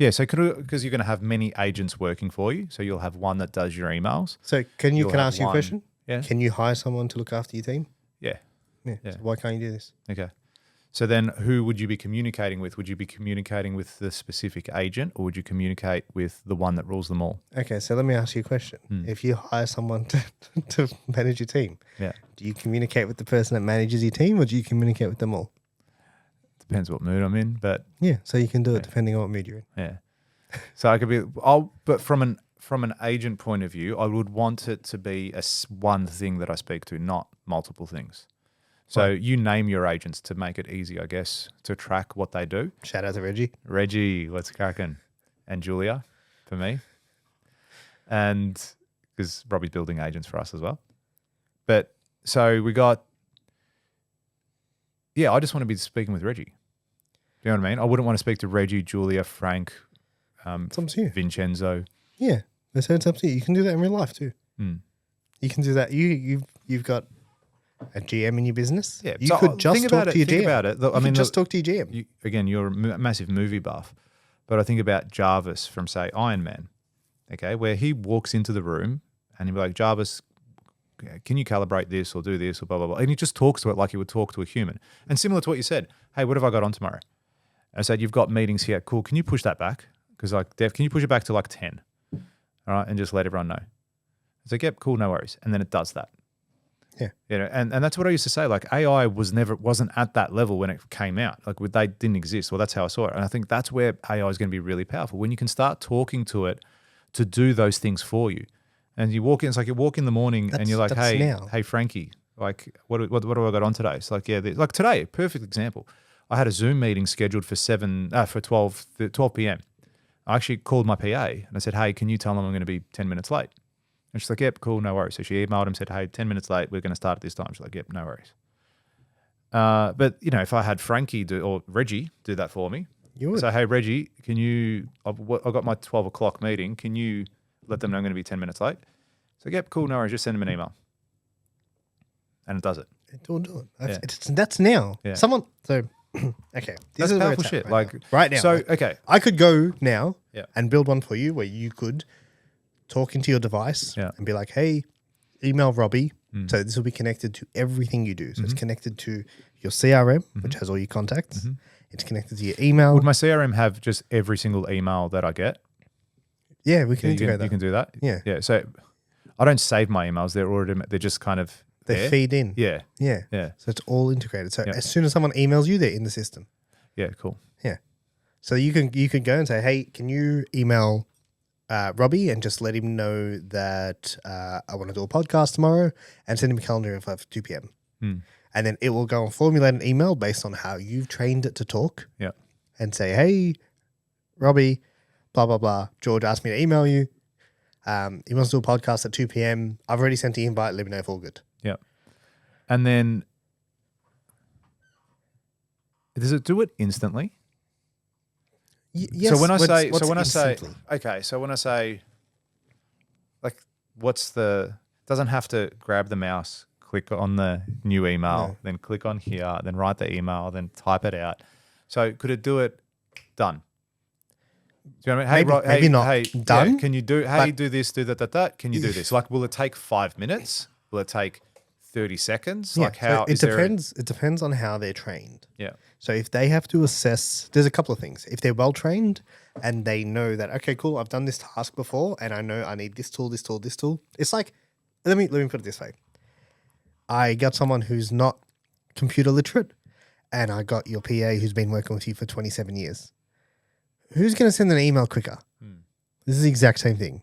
Yeah, so because you're going to have many agents working for you, so you'll have one that does your emails. So can I ask you a one- question? Yeah. Can you hire someone to look after your team? Yeah. Yeah. Yeah. So why can't you do this? Okay. So then who would you be communicating with? Would you be communicating with the specific agent or would you communicate with the one that rules them all? Okay, so let me ask you a question. If you hire someone to manage your team, Yeah. do you communicate with the person that manages your team or do you communicate with them all? Depends what mood I'm in, but Yeah, so you can do it depending on what mood you're in. yeah. So I could be, but from an agent point of view, I would want it to be one thing that I speak to, not multiple things. So you name your agents to make it easy, I guess, to track what they do. Shout out to Reggie. Reggie, what's cracking? And Julia, for me. And because Robbie's building agents for us as well. But so we got, I just want to be speaking with Reggie. Do you know what I mean? I wouldn't want to speak to Reggie, Julia, Frank, It's up to you. Vincenzo. Yeah, so it's up to you. You can do that in real life too. Mm. You can do that. You've got a GM in your business. Yeah, you so could just think talk about to your it. Think GM. about it. I mean, just talk to your GM. Again, you're a massive movie buff, but I think about Jarvis from, say, Iron Man, okay, where he walks into the room and he'll be like, Jarvis, can you calibrate this or do this or blah, blah, blah. And he just talks to it like he would talk to a human. And similar to what you said, hey, what have I got on tomorrow? And I said, you've got meetings here. Cool. Can you push that back? Because like, Dev, can you push it back to like 10? All right. And just let everyone know. It's like, yep, cool, no worries. And then it does that. Yeah. You know, and that's what I used to say. Like AI wasn't at that level when it came out. Like they didn't exist. Well, that's how I saw it. And I think that's where AI is going to be really powerful. When you can start talking to it to do those things for you. And you walk in, it's like you walk in the morning and you're like, hey, Frankie, like what do I got on today? It's like, like today, perfect example. I had a Zoom meeting scheduled for 12 p.m. I actually called my PA and I said, hey, can you tell them I'm going to be 10 minutes late? And she's like, yep, cool, no worries. So she emailed him, said, hey, 10 minutes late, we're going to start at this time. She's like, yep, no worries. But, you know, if I had Frankie or Reggie do that for me, You would. say, hey, Reggie, I've got my 12 o'clock meeting. Can you let them know I'm going to be 10 minutes late? So, yep, cool, no worries. Just send them an email. And it does it. It will do it. That's now. Yeah. Someone, so, okay. That's is where powerful it's at shit. Right now. So, Like, okay. I could go now Yeah. and build one for you where you could talk into your device and be like, hey, email Robbie. So this will be connected to everything you do. So it's connected to your CRM, which has all your contacts. It's connected to your email. Would my CRM have just every single email that I get? Yeah, we can integrate that. You can do that? Yeah. Yeah. So I don't save my emails. They're just kind of They there. feed in. Yeah. Yeah. Yeah. So it's all integrated. So Yeah. as soon as someone emails you, they're in the system. Yeah. Cool. Yeah. So you can go and say, hey, can you email Robbie and just let him know that I want to do a podcast tomorrow and send him a calendar invite for 2 p.m. And then it will go and formulate an email based on how you've trained it to talk. Yeah. And say, hey, Robbie, blah, blah, blah. George asked me to email you. He wants to do a podcast at 2 p.m. I've already sent the invite. Let me know if all good. Yeah. And then does it do it instantly? Yes. So when I instantly? say, like, doesn't have to grab the mouse, click on the new email, then click on here, then write the email, then type it out. So could it do it done? Do you know what I mean? Maybe not hey, done. Yeah, can you do, hey, do this, do that? Can you do this? Like, will it take 5 minutes? Will it take 30 seconds? Yeah, Like how so it depends on how they're trained. Yeah. So if they have to assess, there's a couple of things. If they're well trained and they know that, okay, cool, I've done this task before and I know I need this tool. It's like, let me put it this way. I got someone who's not computer literate and I got your PA who's been working with you for 27 years. Who's going to send an email quicker? This is the exact same thing.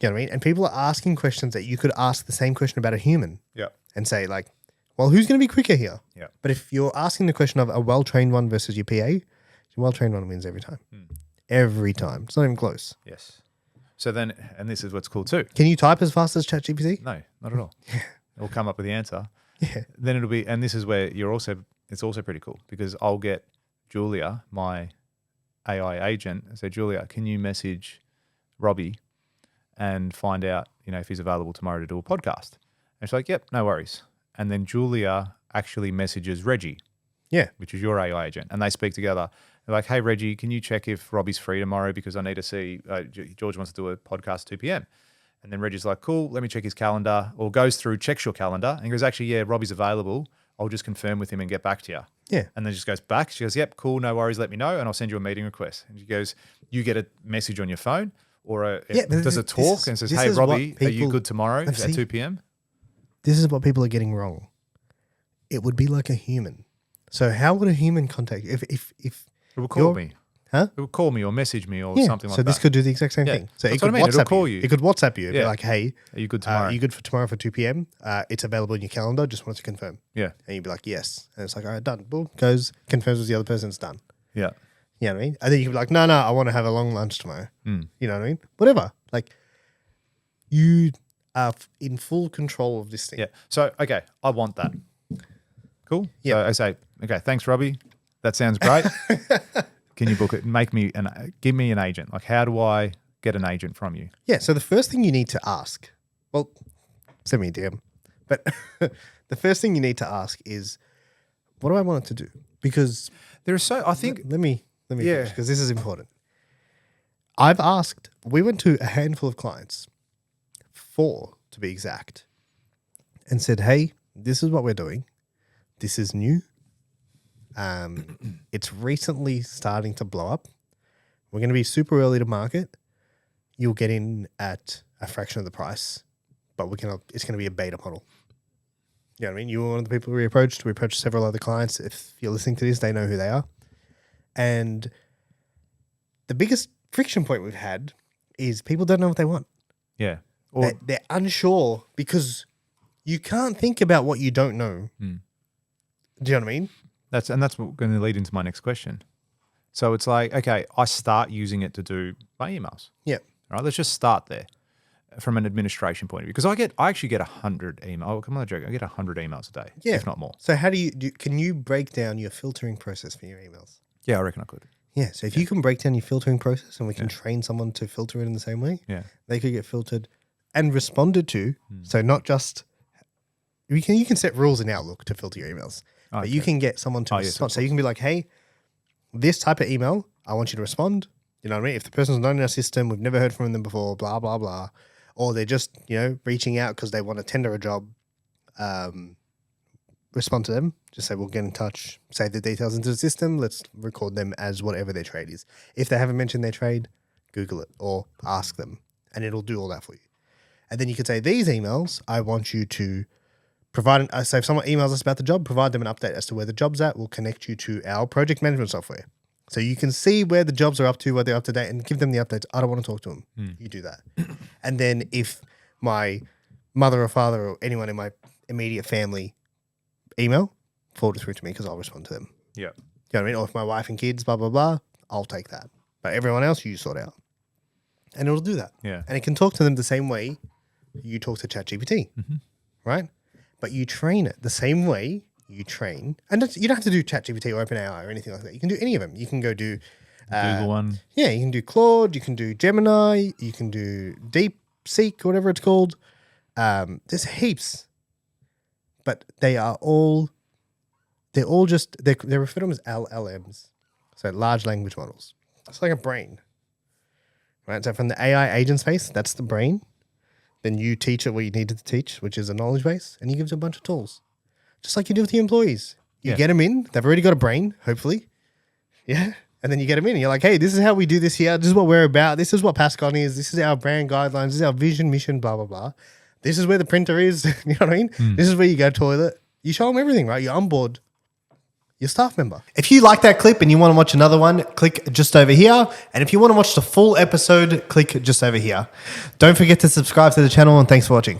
You know what I mean? And people are asking questions that you could ask the same question about a human. Yeah. And say like, well, who's going to be quicker here? Yeah. But if you're asking the question of a well-trained one versus your PA, your well-trained one wins every time. Every time. It's not even close. Yes. So then, and this is what's cool too. Can you type as fast as ChatGPT? No, not at all. It'll come up with the answer. Yeah. Then it'll be, and this is where it's also pretty cool because I'll get Julia, my AI agent, and say, Julia, can you message Robbie and find out, if he's available tomorrow to do a podcast? And she's like, yep, no worries. And then Julia actually messages Reggie, Yeah. which is your AI agent, and they speak together. They're like, hey, Reggie, can you check if Robbie's free tomorrow because I need to see, George wants to do a podcast 2 p.m. And then Reggie's like, cool, let me check his calendar, or goes through, checks your calendar and goes, actually, yeah, Robbie's available. I'll just confirm with him and get back to you. Yeah. And then just goes back. She goes, yep, cool, no worries, let me know, and I'll send you a meeting request. And she goes, you get a message on your phone, or does it talk and says, hey, Robbie, are you good tomorrow at 2 p.m.? This is what people are getting wrong. It would be like a human. So how would a human contact you? If it would call me. Huh? It would call me or message me or something like that. So this could do the exact same thing. So That's it could what I mean. It'll WhatsApp call you. you. It could WhatsApp you. It'd be like, hey, are you good tomorrow? Are you good for tomorrow for 2 p.m.? It's available in your calendar. Just wanted to confirm. Yeah. And you'd be like, yes. And it's like, all right, done. Boom. Goes, confirms with the other person, it's done. Yeah. You know what I mean? And then you could be like, no, I want to have a long lunch tomorrow. Mm. You know what I mean? Whatever. Like, you are in full control of this thing. Yeah. So, okay, I want that. Cool. Yeah. So I say, okay, thanks, Robbie. That sounds great. Can you book it? Give me an agent. Like, how do I get an agent from you? Yeah. So the first thing you need to ask, well, send me a DM, but the first thing you need to ask is, what do I want it to do? Because I think, let me finish, because this is important. I've asked, we went to a handful of clients, 4 to be exact, and said, hey, this is what we're doing. This is new. It's recently starting to blow up. We're going to be super early to market. You'll get in at a fraction of the price, but it's going to be a beta model. You know what I mean? You were one of the people we approached. We approached several other clients. If you're listening to this, they know who they are. And the biggest friction point we've had is people don't know what they want. Yeah. Or they're unsure because you can't think about what you don't know. Mm. Do you know what I mean? That's going to lead into my next question. So it's like, okay, I start using it to do my emails. Yeah. All right, let's just start there from an administration point of view, because I actually get 100 emails. Oh, come on, joke. I get 100 emails a day, if not more. So how can you break down your filtering process for your emails? Yeah, I reckon I could. Yeah. So if you can break down your filtering process and we can train someone to filter it in the same way, they could get filtered and responded to. So not just you can set rules in Outlook to filter your emails. But you can get someone to respond. So you can be like, hey, this type of email, I want you to respond. You know what I mean? If the person's not in our system, we've never heard from them before, blah, blah, blah. Or they're just, reaching out because they want to tender a job, respond to them. Just say, we'll get in touch, save the details into the system. Let's record them as whatever their trade is. If they haven't mentioned their trade, Google it or ask them and it'll do all that for you. And then you could say, these emails, I want you to provide, so if someone emails us about the job, provide them an update as to where the job's at. We'll connect you to our project management software. So you can see where the jobs are up to, where they're up to date, and give them the updates. I don't want to talk to them. You do that. And then if my mother or father or anyone in my immediate family email, forward it through to me because I'll respond to them. Yeah. You know what I mean? Or if my wife and kids, blah, blah, blah, I'll take that. But everyone else, you sort out. And it'll do that. Yeah. And it can talk to them the same way you talk to ChatGPT, right? But you train it the same way you train. And you don't have to do ChatGPT or OpenAI or anything like that. You can do any of them. You can go do Google one. Yeah, you can do Claude. You can do Gemini. You can do DeepSeek, whatever it's called. There's heaps. But they're all just, they're referred to them as LLMs. So large language models. It's like a brain. Right? So from the AI agent space, that's the brain. Then you teach it what you needed to teach, which is a knowledge base, and you give it a bunch of tools. Just like you do with your employees. You get them in, they've already got a brain, hopefully. Yeah. And then you get them in and you're like, hey, this is how we do this here. This is what we're about. This is what Pascon is. This is our brand guidelines. This is our vision, mission, blah, blah, blah. This is where the printer is. You know what I mean? This is where you go toilet. You show them everything, right? You onboard your staff member. If you like that clip and you want to watch another one, click just over here. And if you want to watch the full episode, click just over here. Don't forget to subscribe to the channel, and thanks for watching.